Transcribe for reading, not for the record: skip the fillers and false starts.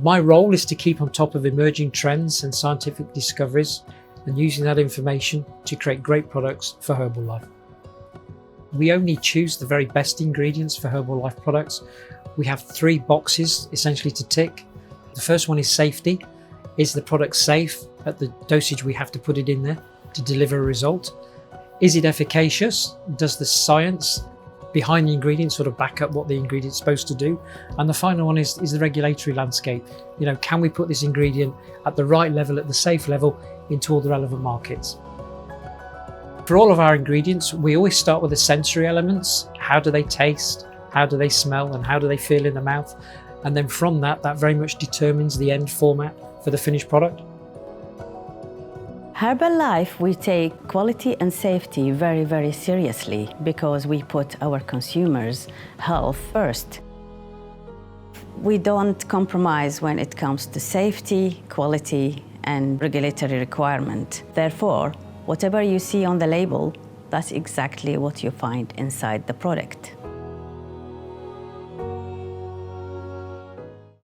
My role is to keep on top of emerging trends and scientific discoveries and using that information to create great products for Herbalife. We only choose the very best ingredients for Herbalife products. We have 3 boxes essentially to tick. The first one is safety. Is the product safe at the dosage we have to put it in there to deliver a result? Is it efficacious? Does the science behind the ingredients sort of back up what the ingredient's supposed to do? And the final one is the regulatory landscape. Can we put this ingredient at the right level, at the safe level, into all the relevant markets? For all of our ingredients, we always start with the sensory elements. How do they taste? How do they smell? And how do they feel in the mouth? And then from that very much determines the end format for the finished product. Herbalife, we take quality and safety very, very seriously because we put our consumers' health first. We don't compromise when it comes to safety, quality, and regulatory requirement. Therefore, whatever you see on the label, that's exactly what you find inside the product.